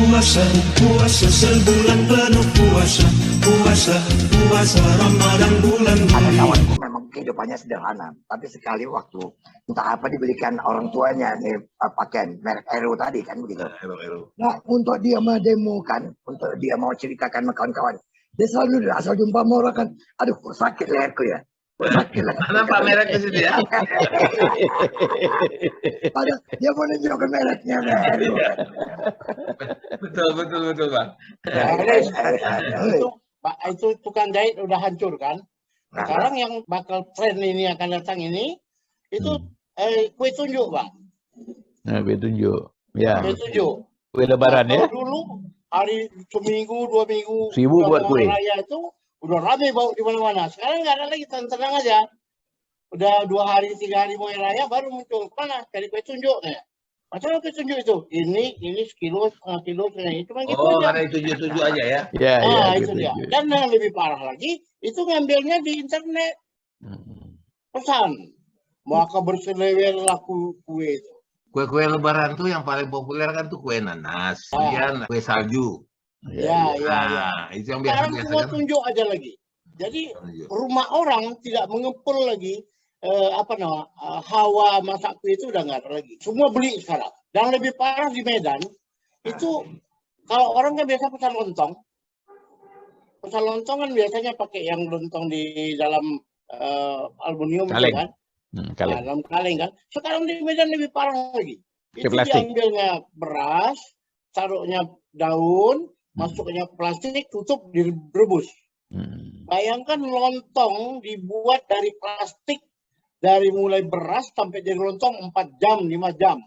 Puasa, puasa sebulan penuh puasa, puasa, puasa Ramadan bulan Ada mulia. kawanku memang kehidupannya sederhana, tapi sekali waktu entah apa dibelikan orang tuanya nih pakaian merek Aero tadi kan begitu. Nah untuk dia mendemokan, untuk dia mau ceritakan sama kawan-kawan, dia selalu asal jumpa sama orang kan, aduh kok sakit leherku ya, kok sakit leherku. Mana Pak merek ke situ ya? Padahal dia mau nunjukkan mereknya Aero. Betul Pak. Itu tukang jahit udah hancur kan. Sekarang yang bakal tren ini akan datang ini itu kue tunjuk Bang. Nah, kue tunjuk. Ya. Kue tunjuk. Kue lebaran ya. Dulu hari seminggu 2 minggu Sibuk buat kue. Raya itu udah rame bau di mana-mana. Sekarang nggak ada lagi, tenang aja. Udah 2 hari 3 hari mau raya baru muncul mana cari kue tunjuk ya. Macam kue tunjuk itu? Ini sekilo, setengah kilo, itu kan gitu aja. Ada tujuh aja ya? Ya, itu dia. Dan yang lebih parah lagi, itu ngambilnya di internet. Pesan. Maka berselewer laku kue itu. Kue-kue lebaran tuh yang paling populer kan tuh kue nanas, kemudian kue salju. Ya. Itu yang Sekarang biasa semua kan? tunjuk aja lagi. Jadi rumah orang tidak mengepul lagi hawa masak kue itu udah nggak ada lagi. Semua beli sekarang. Dan lebih parah di Medan itu kalau orang kan biasa pesan lontong. Pesan lontong kan biasanya pakai yang lontong di dalam aluminium kan. Dalam kaleng kan. Sekarang di Medan lebih parah lagi. Itu diambilnya beras, taruhnya daun, masuknya plastik, tutup, direbus. Bayangkan lontong dibuat dari plastik dari mulai beras sampai jadi lontong 4 jam, 5 jam.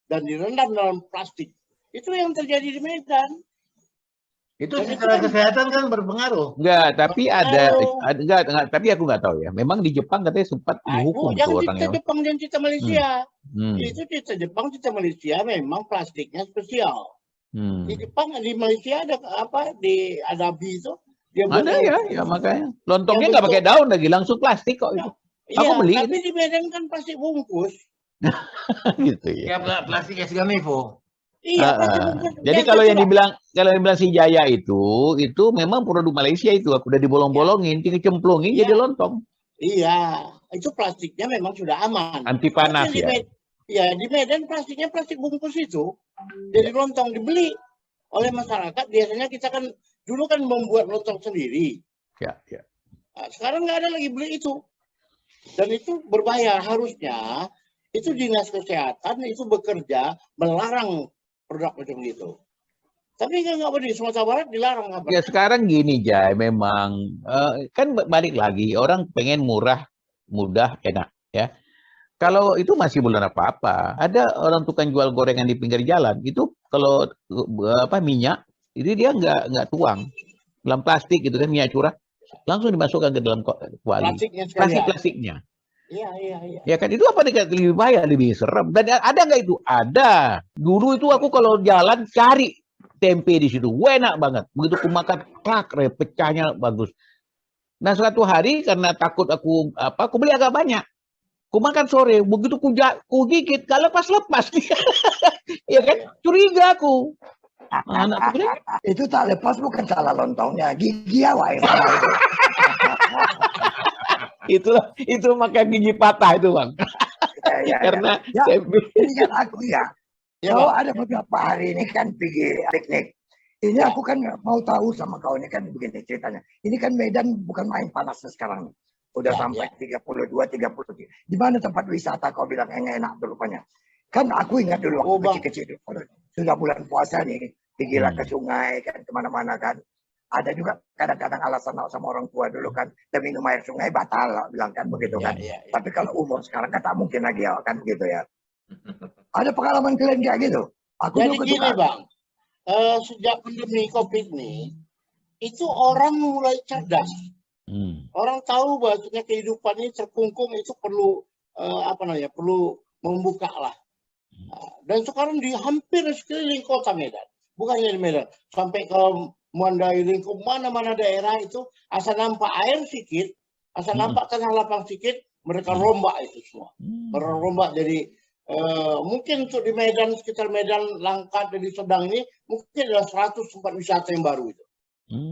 Dan direndam dalam plastik. Itu yang terjadi di Medan. Itu secara kesehatan kan berpengaruh. Enggak, tapi enggak, tapi aku nggak tahu ya. Memang di Jepang katanya sempat dihukum tuh orang yang. Jepang dan cerita Malaysia. Itu cerita Jepang, cerita Malaysia memang plastiknya spesial. Di Jepang, di Malaysia ada di Adabi itu. Ada ya makanya. Lontongnya nggak pakai daun lagi, langsung plastik kok itu. Iya, tapi di Medan kan plastik bungkus. Gitu ya. Ya plastik Esganevo. Iya, jadi kalau yang dibilang si Jaya itu memang produk Malaysia itu udah dibolong-bolongin, dicemplungin jadi lontong. Iya, itu plastiknya memang sudah aman. Anti panas ya. Di Medan plastiknya plastik bungkus itu. Jadi lontong dibeli oleh masyarakat. Biasanya kita kan dulu kan membuat lontong sendiri. Ya. Nah, sekarang nggak ada lagi beli itu. Dan itu berbahaya. Harusnya itu dinas kesehatan itu bekerja melarang produk macam gitu. Tapi nggak boleh, di Sumatera Barat dilarang. Ya sekarang gini Jay, memang kan balik lagi orang pengen murah, mudah, enak ya. Kalau itu masih belum apa-apa. Ada orang tukang jual gorengan di pinggir jalan itu kalau minyak itu dia nggak tuang dalam plastik gitu kan, minyak curah langsung dimasukkan ke dalam kuali. Plastiknya. Iya. Ya kan itu apa lebih bahaya, lebih serem. Dan ada nggak itu? Ada. Dulu itu aku kalau jalan cari tempe di situ, enak banget. Begitu aku makan, pecahnya bagus. Nah suatu hari karena takut aku beli agak banyak. Aku makan sore, begitu ku gigit, gak lepas. Ya kan? Curiga aku. Anakku bilang, itu tak lepas bukan salah lontongnya, gigi awal. itu maka gigi patah itu Bang. Karena ini kan aku kalau ada beberapa hari ini kan pergi piknik. Ini aku kan mau tahu sama kau ini kan begini ceritanya. Ini kan Medan bukan main panas sekarang. Udah sampai 32, 33. Di mana tempat wisata kau bilang enak tuh rupanya. Kan aku ingat dulu waktu kecil-kecil. Sudah bulan puasa nih. Pergilah ke sungai kan kemana-mana kan. Ada juga kadang-kadang alasan sama orang tua dulu kan, demi minum air sungai batal bilang kan begitu kan. Tapi kalau umur sekarang kan tak mungkin lagi kan begitu ya. Ada pengalaman kalian kayak gitu? Aku jadi gini Bang, sejak pandemi COVID ini, itu orang mulai cerdas. Orang tahu bahwasanya kehidupan ini terkungkung itu perlu perlu membuka lah. Dan sekarang di hampir sekeliling kota Medan, bukan hanya di Medan, sampai ke Mandailing ke mana-mana daerah itu asal nampak air sedikit, asal nampak tanah lapang sedikit, mereka rombak itu semua. Rombak jadi Mungkin untuk di Medan, sekitar Medan, Langkat, dan di Sedang ini mungkin ada 100 tempat wisata yang baru itu.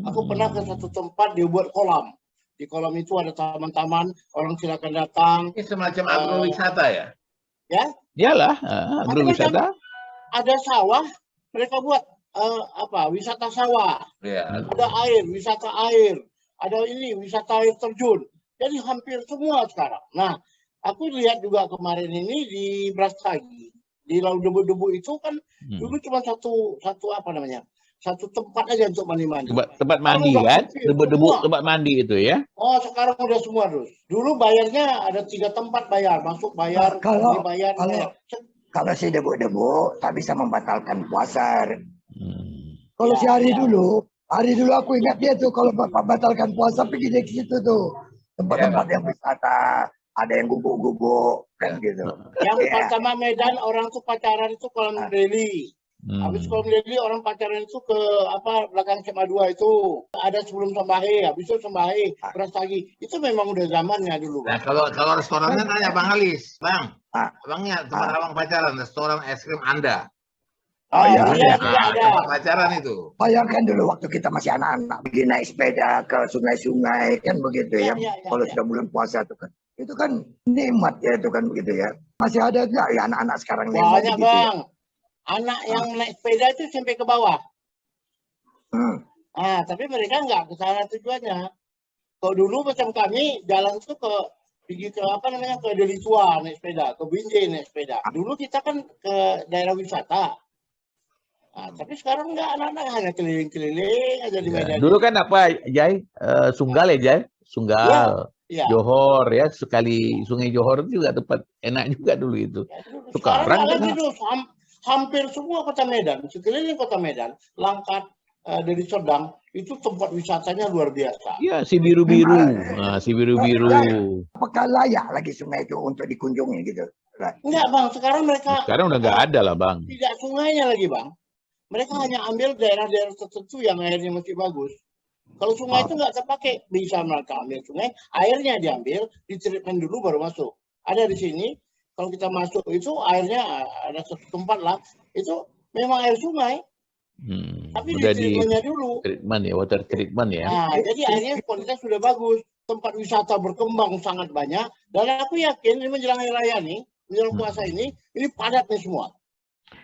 Aku pernah ke satu tempat dia buat kolam. Di kolam itu ada taman-taman, orang silakan datang. Ini semacam agrowisata ya? Ya, Iyalah, agrowisata. ada sawah, mereka buat wisata sawah. Iya. Ada air, wisata air. Ada ini, wisata air terjun. Jadi hampir semua sekarang. Nah, aku lihat juga kemarin ini di Brastagi, di Laut Debu-Debu itu kan dulu cuma satu tempat aja untuk mandi-mandi. Tempat mandi kan? Debu-debu tempat mandi itu ya? Oh, sekarang udah semua terus. Dulu bayarnya ada 3 tempat bayar, masuk bayar, Kalau- bayar. Kalau si debu-debu tak bisa membatalkan puasa. Kalau Ya, si hari ya. dulu aku ingat dia tuh kalau bapak batalkan puasa pergi dari situ tuh. Tempat-tempat yang wisata, ada yang gubuk-gubuk kan gitu. Yang Ya. pertama Medan orang tuh pacaran itu kolam Deli. Habis kolam Deli orang pacaran itu ke belakang SMA 2 itu. Ada sebelum Sembahe, habis itu Sembahe, Brastagi. Itu memang udah zamannya dulu. Nah, kalau restorannya tanya Bang Alis, Bang. Abangnya tempat abang pacaran, restoran es krim Anda. Oh iya, iya, iya. iya, ada. Tempat pacaran itu. Bayangkan dulu waktu kita masih anak-anak pergi naik sepeda ke sungai-sungai kan begitu ya. Iya, Kalau iya. sudah bulan puasa itu kan. Itu kan nikmat ya itu kan begitu ya. Masih ada nggak ya anak-anak sekarang yang mau Banyak begitu ya? Bang. Anak yang naik sepeda itu sampai ke bawah. Tapi mereka nggak ke sana tujuannya. Kalau dulu macam kami jalan tuh pergi ke ke Deli Tua naik sepeda, ke Binjai naik sepeda. Dulu kita kan ke daerah wisata. Tapi sekarang nggak, anak-anak hanya keliling-keliling aja di Medan. Dulu kan apa, Jai? Sunggal ya, Jai? Sunggal. Iya. Johor ya, sekali Sungai Johor itu juga tempat enak juga dulu itu. Sekarang Sekarang nggak kan lagi tuh. Hampir semua kota Medan, sekeliling kota Medan, Langkat, dari Sedang, itu tempat wisatanya luar biasa. ya si biru-biru. Nah, si biru-biru. Apakah layak lagi sungai itu untuk dikunjungi gitu? Enggak Bang, sekarang mereka Sekarang udah nggak ada lah, Bang. tidak sungainya lagi Bang. Mereka hanya ambil daerah-daerah tertentu yang airnya masih bagus. Kalau sungai itu nggak terpakai, bisa mereka ambil sungai, airnya diambil, ditreatment dulu baru masuk. Ada di sini, kalau kita masuk itu airnya ada satu tempat lah, itu memang air sungai, tapi Udah di ditreatmentnya dulu. treatment ya, water treatment ya. Nah, jadi airnya kualitas sudah bagus. Tempat wisata berkembang sangat banyak. Dan aku yakin ini menjelang hari raya nih, menjelang puasa ini padat nih semua.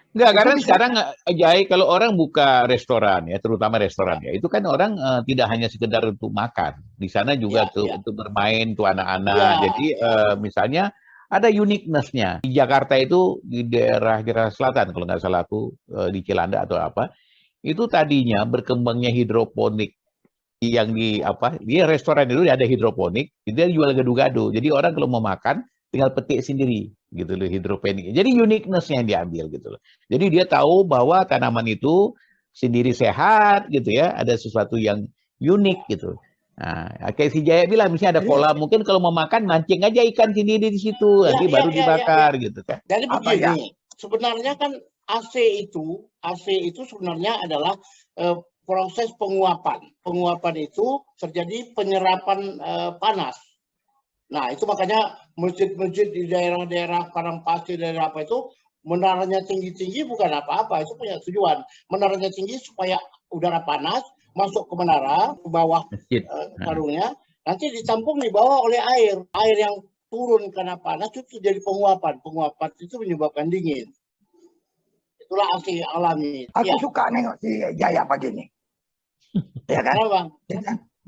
Enggak, karena sekarang Jai, kalau orang buka restoran ya, terutama restoran ya, itu kan orang tidak hanya sekedar untuk makan. Di sana juga untuk bermain tuh anak-anak. Jadi misalnya ada uniqueness-nya. Di Jakarta itu di daerah selatan kalau nggak salah aku di Cilanda atau apa, itu tadinya berkembangnya hidroponik yang dia restoran itu ada hidroponik, dia jual gado-gado. Jadi orang kalau mau makan tinggal petik sendiri gitu loh hidroponik. Jadi uniqueness-nya yang diambil gitu loh. Jadi dia tahu bahwa tanaman itu sendiri sehat gitu ya, ada sesuatu yang unik gitu. Nah, kayak si Jaya bilang misalnya ada kolam, mungkin kalau mau makan mancing aja ikan sendiri di situ, nanti baru dibakar gitu kan. Jadi begini, sebenarnya kan AC itu sebenarnya adalah proses penguapan. Penguapan itu terjadi penyerapan panas. Nah, itu makanya masjid-masjid di daerah-daerah padang pasir, daerah apa itu, menaranya tinggi-tinggi bukan apa-apa, itu punya tujuan. Menaranya tinggi supaya udara panas masuk ke menara, ke bawah sarungnya, nanti ditampung di bawah oleh air. Air yang turun karena panas itu jadi penguapan. Penguapan itu menyebabkan dingin. Itulah asli alami. Aku suka nengok si Jaya pagi ini. Ya kan? Bang?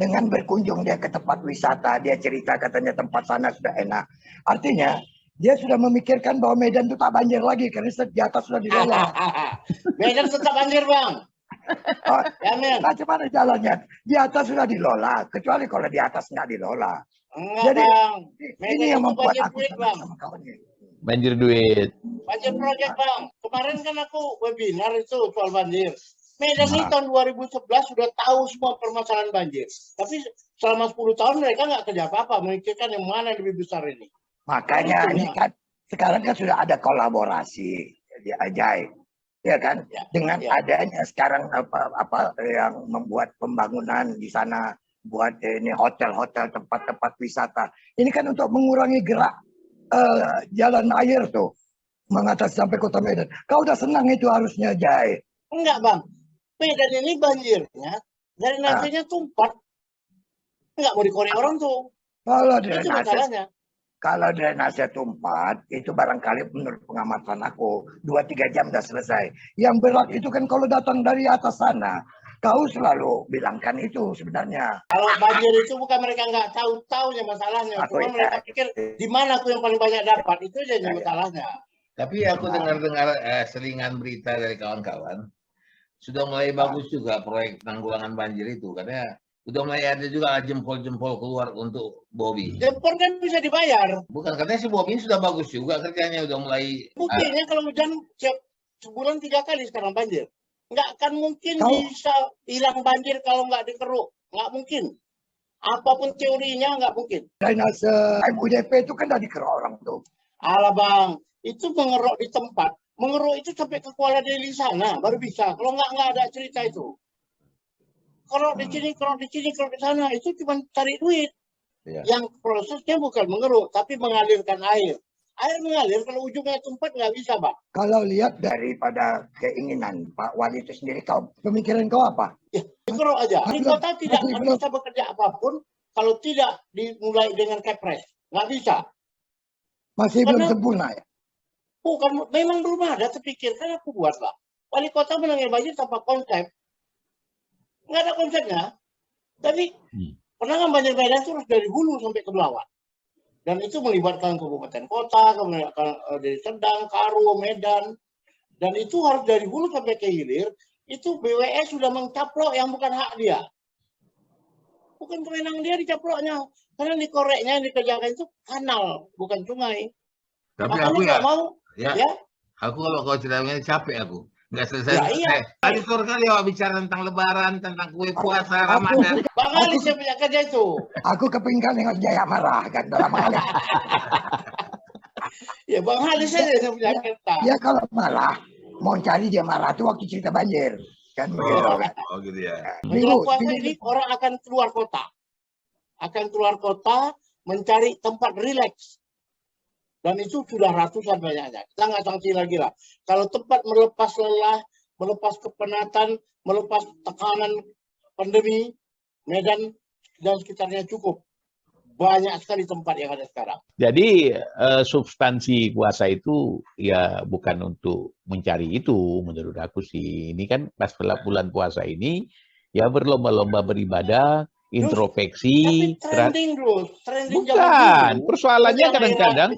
Dengan berkunjung dia ke tempat wisata, dia cerita katanya tempat sana sudah enak. Artinya dia sudah memikirkan bahwa Medan itu tak banjir lagi karena di atas sudah dilola. Medan tetap banjir Bang. Oh, ya, men. Macam mana jalannya? Di atas sudah dilola, kecuali kalau di atas nggak dilola. Enggak, Jadi Bang. ini yang membuat aku duit, senang sama kawan ini. Banjir duit. Banjir project Bang. Kemarin kan aku webinar itu soal banjir. Medan ini tahun 2011 sudah tahu semua permasalahan banjir. Tapi selama 10 tahun mereka nggak kerja apa-apa. Memikirkan yang mana yang lebih besar ini. Makanya ini kan sekarang kan sudah ada kolaborasi di Ajai, ya kan? Dengan adanya sekarang apa yang membuat pembangunan di sana, buat ini hotel-hotel, tempat-tempat wisata. Ini kan untuk mengurangi gerak jalan air tuh. mengatasi sampai kota Medan. Kau udah senang itu harusnya, Jai. Enggak, Bang. Medan ini banjirnya dari nasinya tumpah. Enggak mau dikorek orang tuh. Itu masalahnya. Kalau drainase tumpah, itu barangkali menurut pengamatan aku 2-3 jam udah selesai. Yang berat itu kan kalau datang dari atas sana. Kau selalu bilangkan itu sebenarnya. Kalau banjir itu bukan mereka nggak tahu-taunya masalahnya. Cuma mereka pikir di mana aku yang paling banyak dapat. Itu aja masalahnya. Tapi aku dengar-dengar selingan berita dari kawan-kawan. Sudah mulai bagus juga proyek tanggulangan banjir itu. Karena udah mulai ada juga jempol-jempol keluar untuk Bobi. Jempol kan bisa dibayar. Bukan, katanya si Bobi sudah bagus juga kerjanya, udah mulai. Buktinya kalau hujan sebulan 3 kali sekarang banjir. Nggak akan mungkin bisa hilang banjir kalau nggak dikeruk. Nggak mungkin. Apapun teorinya nggak mungkin. Drainase MUDP itu kan dari dikeruk orang tuh. Alah Bang, itu mengeruk di tempat. Mengeruk itu sampai ke Kuala Deli sana baru bisa. Kalau nggak ada cerita itu. Kalau di sini, kalau di sana, itu cuma cari duit. Ya. Yang prosesnya bukan mengeruk, tapi mengalirkan air. Air mengalir, kalau ujungnya tempat nggak bisa, Bang. Kalau lihat daripada keinginan Pak Wali itu sendiri, pemikiran kau apa? Ya, dikeruk aja. Di kota tidak akan bisa bekerja apapun kalau tidak dimulai dengan kepres. Nggak bisa. Masih belum sempurna ya? Bukan, memang belum ada terpikirkan aku buat, Bang. Wali kota menangani banjir tanpa konsep. Nggak ada konsepnya. Tapi penanganan banjir Medan itu harus dari hulu sampai ke bawah. Dan itu melibatkan kabupaten kota, kemudian dari Serdang, Karo, Medan. Dan itu harus dari hulu sampai ke hilir. Itu BWS sudah mencaplok yang bukan hak dia. Bukan kewenangan dia dicaploknya. Karena dikoreknya yang dikerjakan itu kanal, bukan sungai. Tapi makanya aku aku kalau kau ceritanya capek aku. Nggak selesai. Ya, iya. Tadi sore kali awak bicara tentang Lebaran, tentang kue puasa, Ramadan. Bang Ali saya punya kerja itu. Aku kepingin nengok Jaya marah kan dalam hal. Ya Bang Ali saja yang punya kerja. Ya kalau marah, mau cari dia marah tuh waktu cerita banjir. Kan begitu kan. Oh gitu ya. Bulan puasa ini orang akan keluar kota. Akan keluar kota mencari tempat rileks. Dan itu sudah ratusan banyaknya. Kita nggak sanksi lagi lah. Kalau tempat melepas lelah, melepas kepenatan, melepas tekanan pandemi, Medan dan sekitarnya cukup. Banyak sekali tempat yang ada sekarang. Jadi substansi puasa itu ya bukan untuk mencari itu menurut aku sih. Ini kan pas bulan puasa ini ya berlomba-lomba beribadah, introspeksi. Trending bukan, persoalannya kadang-kadang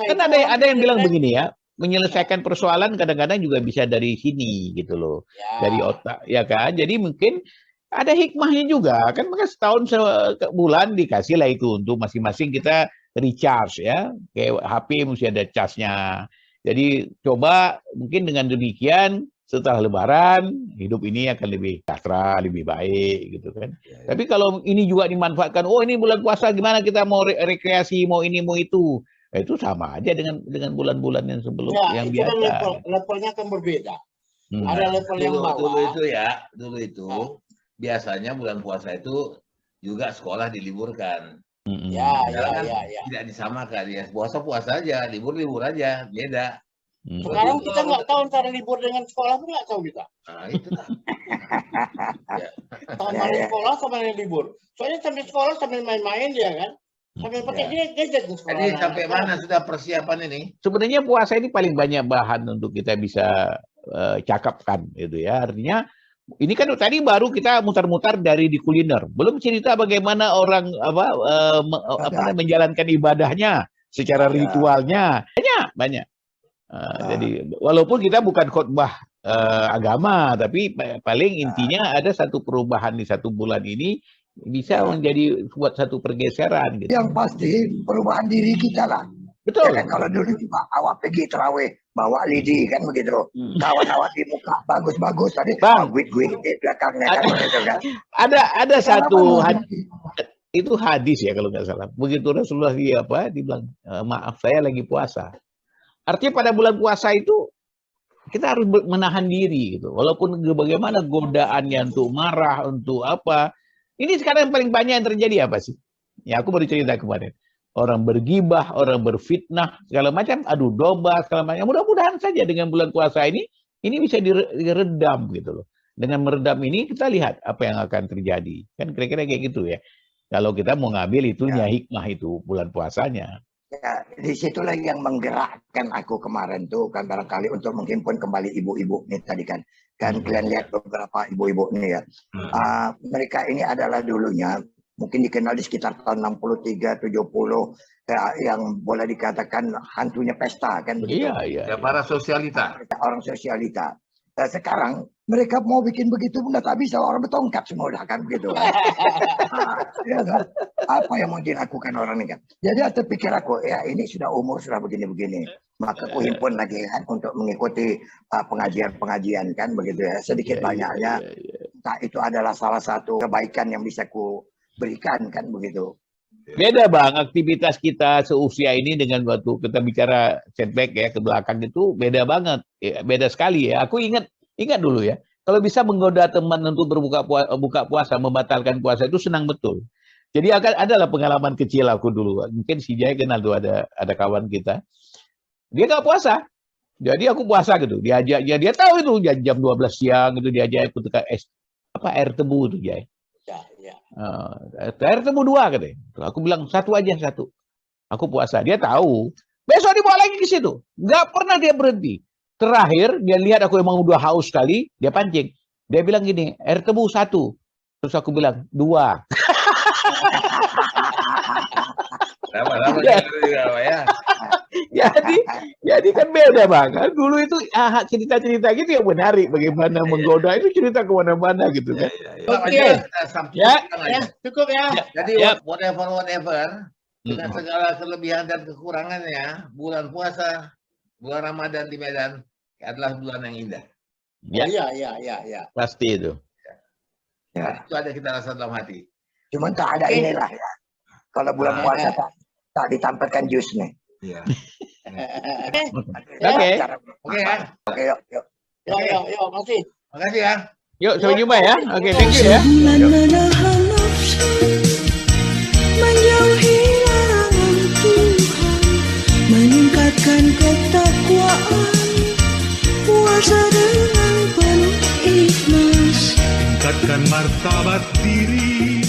kan ada yang bilang begini ya, menyelesaikan persoalan kadang-kadang juga bisa dari sini gitu loh, dari otak ya kan. Jadi mungkin ada hikmahnya juga kan, maka setahun sebulan dikasih lah itu untuk masing-masing kita recharge ya, kayak HP mesti ada charge-nya. Jadi coba mungkin dengan demikian setelah Lebaran hidup ini akan lebih sejahtera, lebih baik gitu kan. Tapi kalau ini juga dimanfaatkan, oh ini bulan puasa gimana kita mau rekreasi, mau ini mau itu sama aja dengan bulan-bulan yang sebelum yang biasa. Levelnya kan berbeda. Ada level yang bawah. Dulu itu biasanya bulan puasa itu juga sekolah diliburkan. Tidak disamakan ya, puasa aja, libur aja, beda. Sekarang kita nggak tahu antara libur dengan sekolah pun nggak tahu kita. Nah, itu lah. Sama sekolah sama libur. Soalnya sambil sekolah sambil main-main dia kan. Sambil pakai gadget di sekolah. Jadi sampai mana sudah persiapan ini? Sebenarnya puasa ini paling banyak bahan untuk kita bisa cakapkan gitu ya. Artinya ini kan tadi baru kita mutar-mutar dari di kuliner. Belum cerita bagaimana orang menjalankan ibadahnya secara ritualnya. Banyak. Jadi walaupun kita bukan khotbah agama, tapi paling intinya ada satu perubahan di satu bulan ini bisa menjadi buat satu pergeseran. Gitu. Yang pasti perubahan diri kita lah. Betul. Ya kan, kalau dulu awak pergi terawih bawa lidi kan begitu, kawan awak di muka bagus-bagus tadi, gue di belakangnya kan begitu kan. Ada satu itu hadis ya kalau nggak salah. Begitu Rasulullah dibilang maaf saya lagi puasa. Artinya pada bulan puasa itu kita harus menahan diri gitu. Walaupun bagaimana godaannya untuk marah, untuk apa. Ini sekarang yang paling banyak yang terjadi apa sih? Ya aku baru cerita kemarin. orang bergibah, orang berfitnah, segala macam, adu domba, segala macam. Mudah-mudahan saja dengan bulan puasa ini bisa diredam gitu loh. Dengan meredam ini kita lihat apa yang akan terjadi. Kan kira-kira kayak gitu ya. Kalau kita mau ngambil itunya hikmah itu bulan puasanya. Ya, disitulah yang menggerakkan aku kemarin tuh kan barangkali untuk menghimpun kembali ibu-ibu nih tadi kan. Kan kalian lihat beberapa ibu-ibu nih ya. Mereka ini adalah dulunya mungkin dikenal di sekitar tahun 63, 70 yang boleh dikatakan hantunya pesta kan begitu. Ya, para sosialita. Orang sosialita. Sekarang mereka mau bikin begitu pun tak bisa, orang bertongkat semua udah kan begitu. Ya, kan? Apa yang mau dilakukan orang ini kan? Jadi aku pikir aku ya ini sudah umur sudah begini-begini, maka aku himpun lagi kan untuk mengikuti pengajian-pengajian kan begitu ya, sedikit banyaknya. Entah itu adalah salah satu kebaikan yang bisa ku berikan kan begitu. Beda Bang, aktivitas kita seusia ini dengan waktu kita bicara setback ya ke belakang itu beda banget, ya, beda sekali ya. Aku ingat dulu ya, kalau bisa menggoda teman untuk buka puasa, membatalkan puasa itu senang betul. Jadi adalah pengalaman kecil aku dulu. Mungkin si Jaya kenal tuh ada kawan kita, dia nggak puasa, jadi aku puasa gitu. Dia tahu itu jam 12 siang itu diajak ikut ke air tebu tuh Jaya. Air tebu 2 katanya. Aku bilang 1 aja. Aku puasa. Dia tahu. Besok dibawa lagi ke situ. Nggak pernah dia berhenti. Terakhir dia lihat aku emang udah haus sekali, dia pancing. Dia bilang gini, air tebu 1. Terus aku bilang 2. Ya. Jadi kan beda Bang. Dulu itu cerita-cerita gitu yang menarik, bagaimana menggoda itu cerita kemana-mana gitu kan. Oke. Ya, cukup ya. Jadi whatever dengan segala kelebihan dan kekurangannya, bulan puasa, bulan Ramadan di Medan adalah bulan yang indah. Ya. Pasti itu. Ya. Itu ada kita rasa dalam hati. Cuman tak ada inilah ya. Kalau bulan puasa tak ditampilkan jus nih. Iya. Oke, yuk. Yuk, makasih. Makasih ya. Yuk, sampai jumpa ya. Oke, thank you ya. Sebulan menahan nafsu, menjauhi larangan Tuhan, meningkatkan ketakwaan, puasa dengan penuh ikhlas. Tingkatkan martabat diri